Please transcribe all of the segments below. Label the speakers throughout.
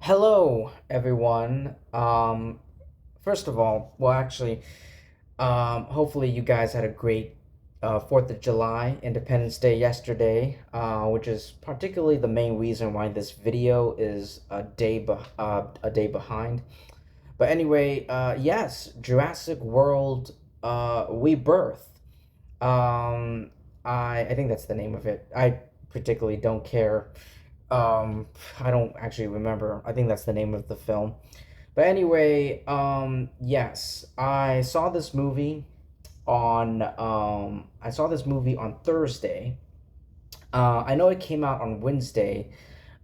Speaker 1: Hello, everyone. First of all, hopefully you guys had a great 4th of July, Independence Day yesterday, which is particularly the main reason why this video is a day behind. But anyway, yes, Jurassic World Rebirth. Um, I think that's the name of it. I particularly don't care. Um, I don't actually remember. I think that's the name of the film. But anyway, yes, I saw this movie on Thursday. I know it came out on Wednesday,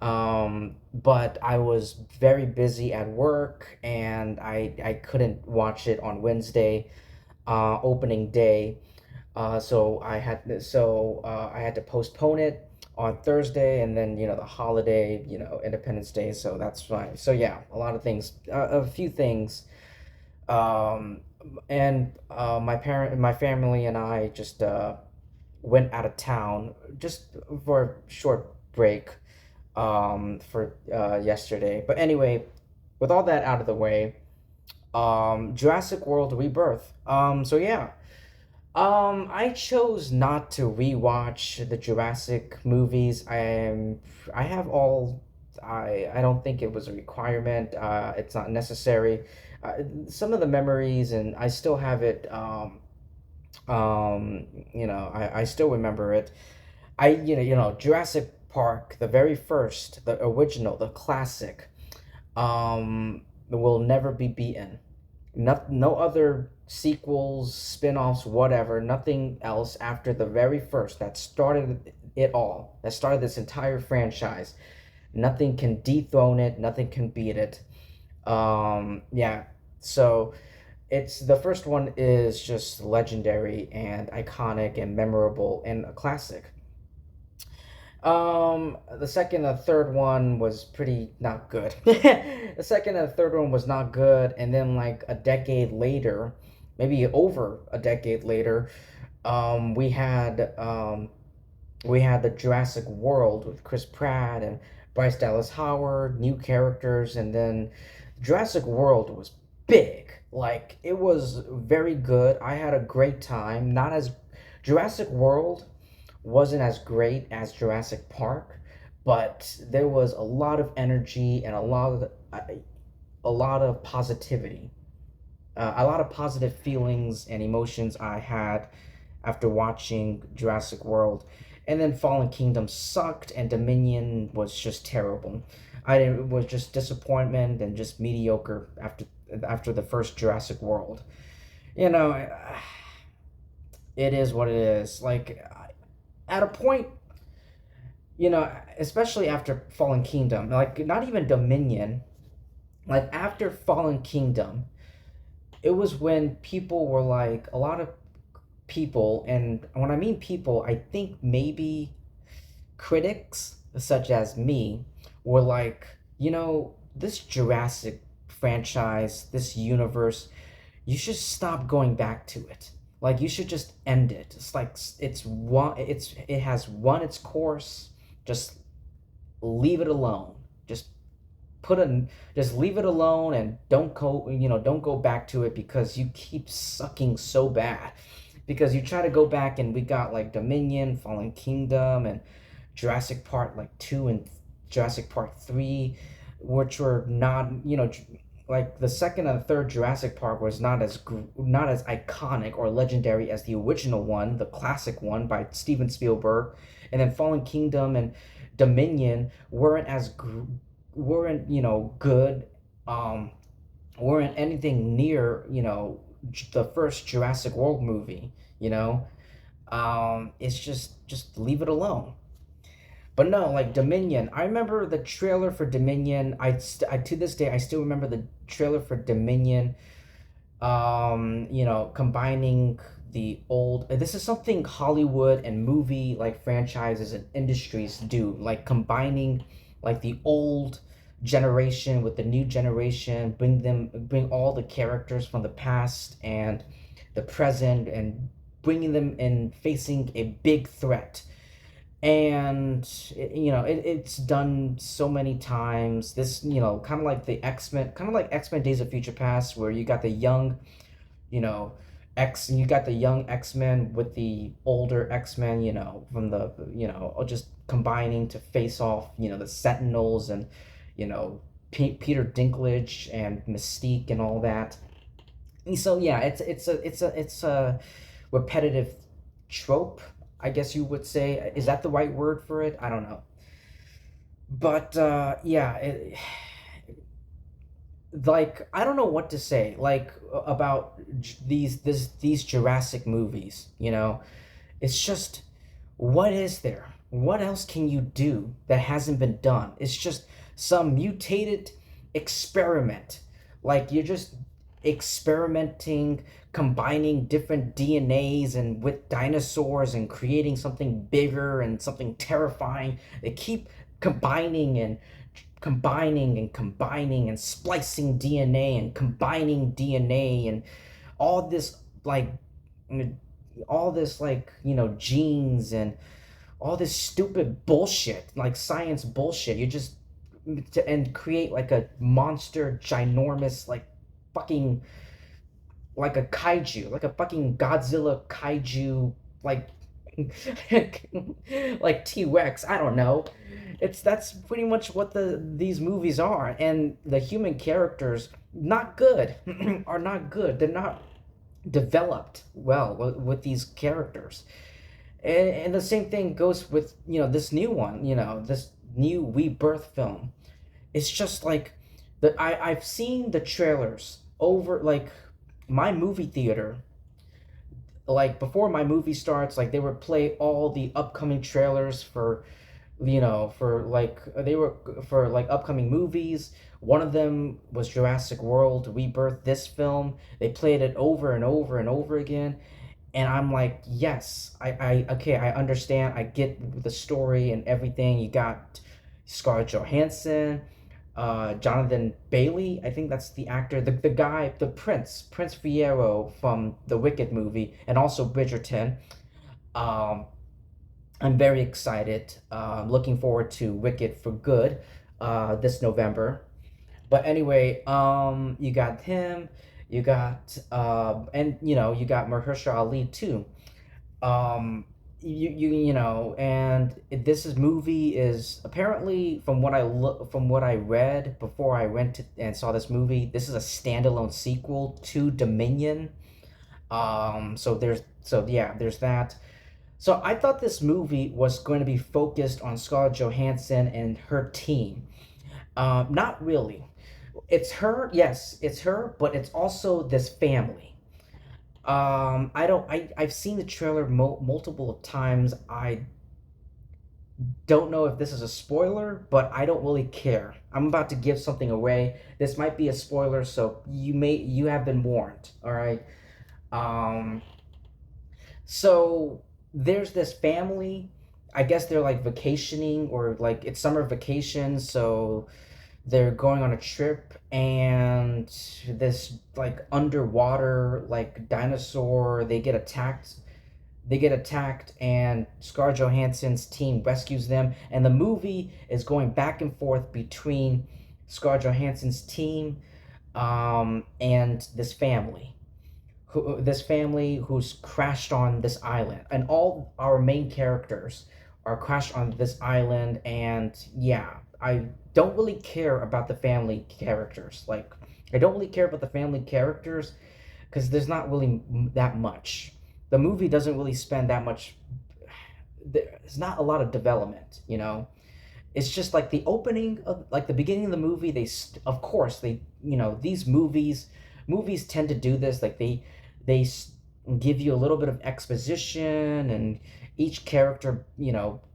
Speaker 1: but I was very busy at work and I couldn't watch it on Wednesday, opening day. I had to postpone it on Thursday, and then the holiday, Independence Day. So that's fine. So yeah, a lot of things, a few things, um, and my family, and I just went out of town just for a short break, for yesterday. But anyway, with all that out of the way, Jurassic World Rebirth. So yeah. I chose not to rewatch the Jurassic movies. I have all. I don't think it was a requirement. It's not necessary. Some of the memories, and I still have it. I still remember it. Jurassic Park, the very first, the original, the classic, will never be beaten. No other sequels, spin-offs, whatever, nothing else after the very first that started it all, that started this entire franchise. Nothing can dethrone it, nothing can beat it. Yeah, so it's the first one is just legendary and iconic and memorable and a classic. The second and third one was pretty not good. The second and third one was not good, and then like a decade later, maybe over a decade later, um, we had um, we had the Jurassic World with Chris Pratt and Bryce Dallas Howard, new characters, and then Jurassic World was big. Like it was very good. I had a great time. Not as Jurassic World wasn't as great as Jurassic Park, but there was a lot of energy and a lot of positivity, a lot of positive feelings and emotions I had after watching Jurassic World. And then Fallen Kingdom sucked, and Dominion was just terrible. It was just disappointment and just mediocre after the first Jurassic World. You know, it is what it is. Like at a point, especially after Fallen Kingdom, like not even Dominion, like after Fallen Kingdom, it was when people were like a lot of people, and when I mean people, I think maybe critics such as me were like, this Jurassic franchise, this universe, you should stop going back to it. Like you should just end it. It's like it has run its course. Just leave it alone. Put a just leave it alone and don't go back to it because you keep sucking so bad. Because you try to go back, and we got like Dominion, Fallen Kingdom, and Jurassic Park like 2 and Jurassic Park 3, which were not, like the second and third Jurassic Park was not as iconic or legendary as the original one, the classic one by Steven Spielberg, and then Fallen Kingdom and Dominion weren't good, um weren't anything near the first Jurassic World movie. It's just leave it alone. But no, like Dominion, I remember the trailer for Dominion. I to this day I still remember the trailer for Dominion. Combining the old. This is something Hollywood and movie like franchises and industries do, like combining like the old generation with the new generation, bring all the characters from the past and the present, and bringing them in facing a big threat. And it's done so many times. This, kind of like the X-Men, kind of like X-Men Days of Future Past, where you got the young, you know you got the young X-Men with the older X-Men, from the, just combining to face off, the Sentinels, and Peter Dinklage and Mystique and all that. And so yeah, it's a repetitive trope, I guess you would say. Is that the right word for it? I don't know. But yeah, like, I don't know what to say, like, about these Jurassic movies. It's just, what is there? What else can you do that hasn't been done? It's just some mutated experiment. Like, you're just experimenting, combining different DNAs and with dinosaurs and creating something bigger and something terrifying. They keep combining and combining and splicing DNA and combining DNA and all this, like, genes and all this stupid bullshit, like science bullshit. You just and create like a monster, ginormous, like, fucking, like a kaiju, like a fucking Godzilla kaiju, like like T-Rex. I don't know. That's pretty much what these movies are, and the human characters, not good, are not good. They're not developed well with these characters. And the same thing goes with, this new one, this new Rebirth film. It's just like, I've seen the trailers over, like, my movie theater. Like, before my movie starts, like, they would play all the upcoming trailers for, for, like, they were for, like, upcoming movies. One of them was Jurassic World Rebirth, this film. They played it over and over and over again. And I'm like, yes, okay, I understand. I get the story and everything. You got Scarlett Johansson, Jonathan Bailey, I think that's the actor, the guy, the Prince Fiero from the Wicked movie, and also Bridgerton. Um, I'm very excited. Looking forward to Wicked for Good, this November. But anyway, you got him, you got, and you got Mahershala Ali too. And this is movie is apparently, from what I read before I went to and saw this movie, this is a standalone sequel to Dominion. So yeah, there's that. So I thought this movie was going to be focused on Scarlett Johansson and her team. Not really. It's her, yes, it's her, but it's also this family. I don't. I've seen the trailer multiple times. I don't know if this is a spoiler, but I don't really care. I'm about to give something away. This might be a spoiler, so you have been warned. All right. Um. So there's this family. I guess they're like vacationing, or like it's summer vacation, so they're going on a trip, and this, like, underwater, like, dinosaur, they get attacked, and Scarlett Johansson's team rescues them, and the movie is going back and forth between Scarlett Johansson's team, and this family who's crashed on this island, and all our main characters are crashed on this island. And yeah, I don't really care about the family characters. Like, I don't really care about the family characters because there's not really that much. The movie doesn't really spend that much. There's not a lot of development. It's just like the opening of, like, the beginning of the movie. Of course, these movies tend to do this. Like, they give you a little bit of exposition, and each character,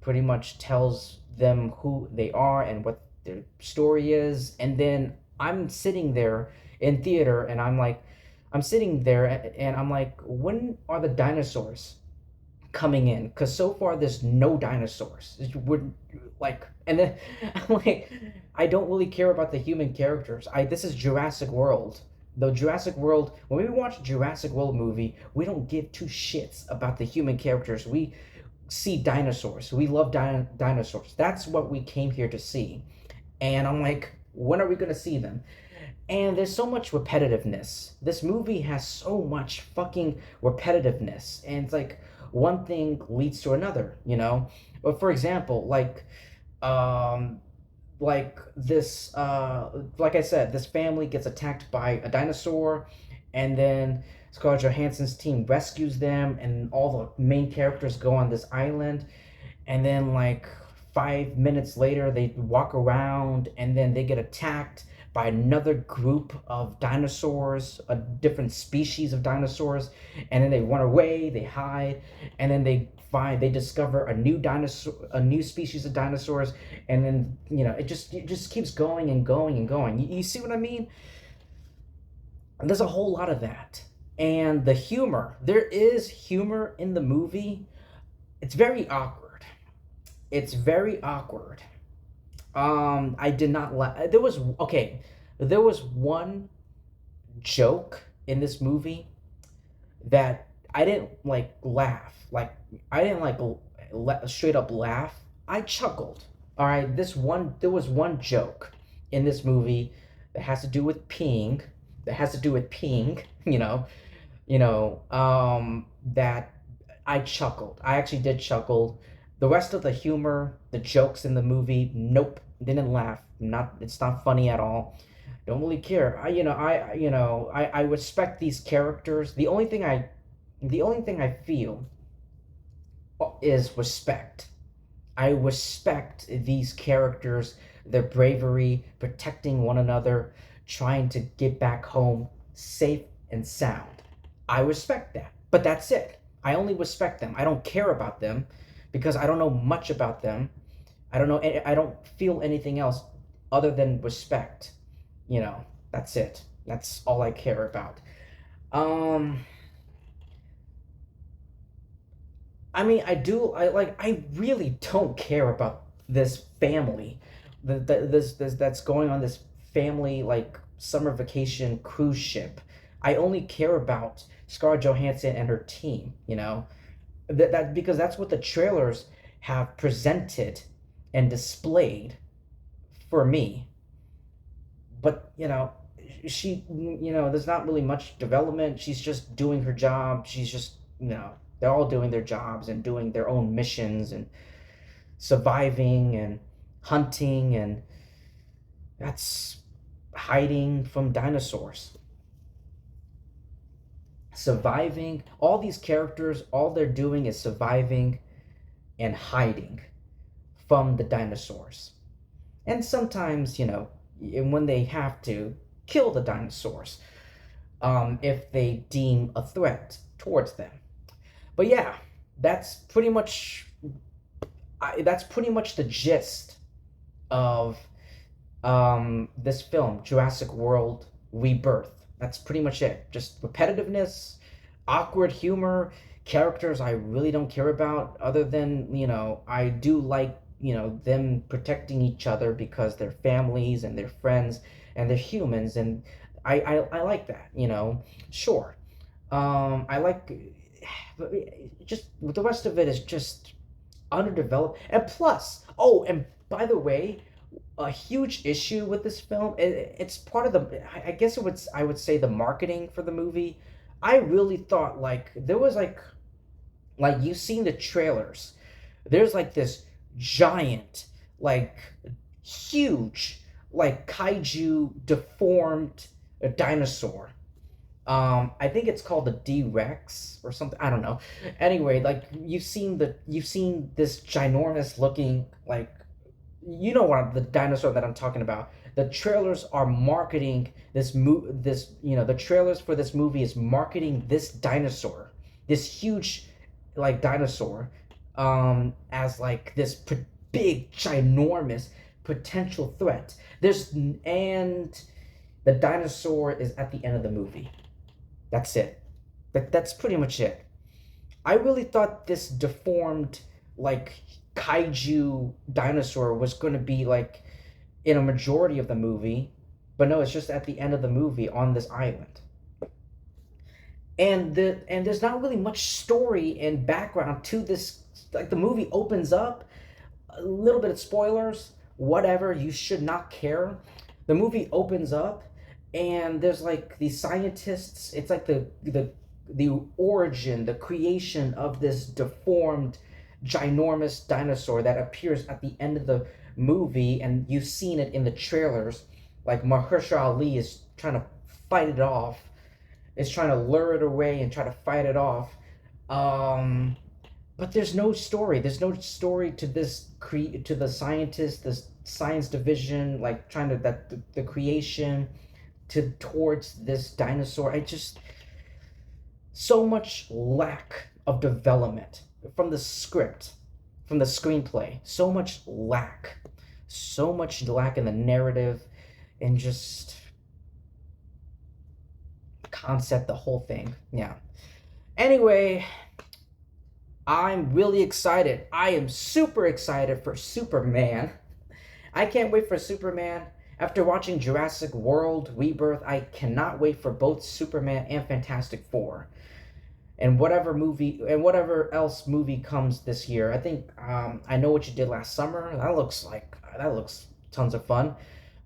Speaker 1: pretty much tells them who they are and what their story is. And then I'm sitting there in theater, and I'm sitting there, and I'm like, when are the dinosaurs coming in? Because so far there's no dinosaurs. Would, like, and then I'm like, I don't really care about the human characters. This is Jurassic World. The Jurassic World, when we watch Jurassic World movie, we don't give two shits about the human characters. see dinosaurs. We love dinosaurs. That's what we came here to see. And I'm like, when are we going to see them? And there's so much repetitiveness. This movie has so much fucking repetitiveness. And it's like one thing leads to another, you know? But for example, um, this, like I said, this family gets attacked by a dinosaur, and then Scarlett Johansson's team rescues them, and all the main characters go on this island, and then like 5 minutes later they walk around and then they get attacked by another group of dinosaurs, a different species of dinosaurs, and then they run away, they hide, and then they discover a new dinosaur, a new species of dinosaurs, and then it just keeps going and going and going. You see what I mean? There's a whole lot of that. And the humor, there is humor in the movie. It's very awkward. It's very awkward. I did not laugh. There was one joke in this movie that I didn't like laugh. Like I didn't like straight up laugh. I chuckled. All right, there was one joke in this movie that has to do with peeing. That has to do with peeing. That I chuckled. I actually did chuckle. The rest of the humor, the jokes in the movie, nope, didn't laugh. It's not funny at all. Don't really care. I respect these characters. The only thing I feel is respect. I respect these characters, their bravery, protecting one another, trying to get back home safe and sound. I respect that. But that's it. I only respect them. I don't care about them because I don't know much about them. I don't feel anything else other than respect. That's it. That's all I care about. Um I mean, I really don't care about this family. This that's going on this family like summer vacation cruise ship. I only care about Scarlett Johansson and her team, that because that's what the trailers have presented and displayed for me. But there's not really much development. She's just doing her job. She's just they're all doing their jobs and doing their own missions and surviving and hunting, and that's hiding from dinosaurs. Surviving. All these characters, all they're doing is surviving and hiding from the dinosaurs. And sometimes, when they have to, kill the dinosaurs, if they deem a threat towards them. But yeah, that's pretty much the gist of this film, Jurassic World Rebirth. That's pretty much it. Just repetitiveness, awkward humor, characters I really don't care about, other than, I do like, them protecting each other because they're families and they're friends and they're humans, and I like that, Sure. I like, but just the rest of it is just underdeveloped. And plus, oh, and by the way, a huge issue with this film, it's part of the, I guess I would say the marketing for the movie. I really thought like there was like you've seen the trailers. There's like this giant, like huge, like kaiju deformed dinosaur. I think it's called the D-Rex or something. I don't know. Anyway, like you've seen this ginormous looking, like, the dinosaur that I'm talking about. The trailers are marketing the trailers for this movie is marketing this dinosaur, this huge like dinosaur, as like this big ginormous potential threat. And the dinosaur is at the end of the movie. That's it. That's pretty much it. I really thought this deformed, like, kaiju dinosaur was going to be, like, in a majority of the movie, but no, it's just at the end of the movie on this island. And there's not really much story and background to this like the movie opens up, a little bit of spoilers, whatever, you should not care. The movie opens up and there's like these scientists, it's like the origin, the creation of this deformed ginormous dinosaur that appears at the end of the movie, and you've seen it in the trailers. Like Mahershala Ali is trying to fight it off, is trying to lure it away and try to fight it off. Um, but there's no story. There's no story to to the scientist, the science division, like trying to the creation to towards this dinosaur. I just so much lack of development from the script, from the screenplay. So much lack in the narrative, and just concept, the whole thing. Yeah. Anyway, I'm really excited. I am super excited for Superman. I can't wait for Superman. After watching Jurassic World Rebirth, I cannot wait for both Superman and Fantastic Four. And whatever else movie comes this year. I think I Know What You Did Last Summer. That looks tons of fun.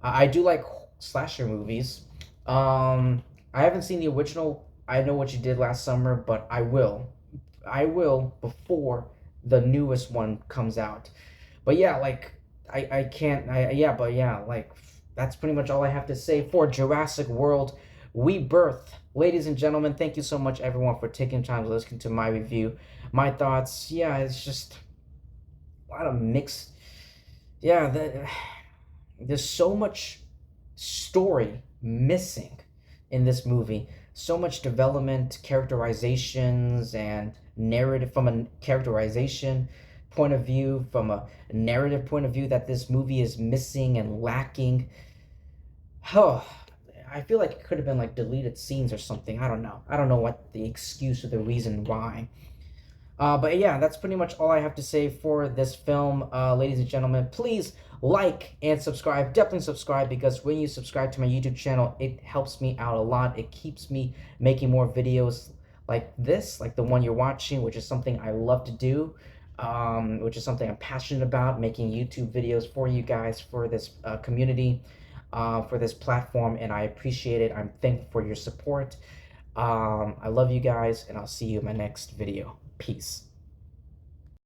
Speaker 1: I do like slasher movies. I haven't seen the original I Know What You Did Last Summer, but I will. I will before the newest one comes out. But yeah, like I can't. But yeah, like that's pretty much all I have to say for Jurassic World Rebirth. Ladies and gentlemen, thank you so much, everyone, for taking time to listen to my review, my thoughts. Yeah, it's just a lot of mixed. Yeah, there's so much story missing in this movie. So much development, characterizations, and narrative from a characterization point of view, from a narrative point of view, that this movie is missing and lacking. Oh, I feel like it could have been like deleted scenes or something. I don't know. I don't know what the excuse or the reason why. But yeah, that's pretty much all I have to say for this film. Ladies and gentlemen, please like and subscribe. Definitely subscribe, because when you subscribe to my YouTube channel, it helps me out a lot. It keeps me making more videos like this, like the one you're watching, which is something I love to do, which is something I'm passionate about, making YouTube videos for you guys, for this community, for this platform, and I appreciate it. I'm thankful for your support. I love you guys, and I'll see you in my next video. Peace.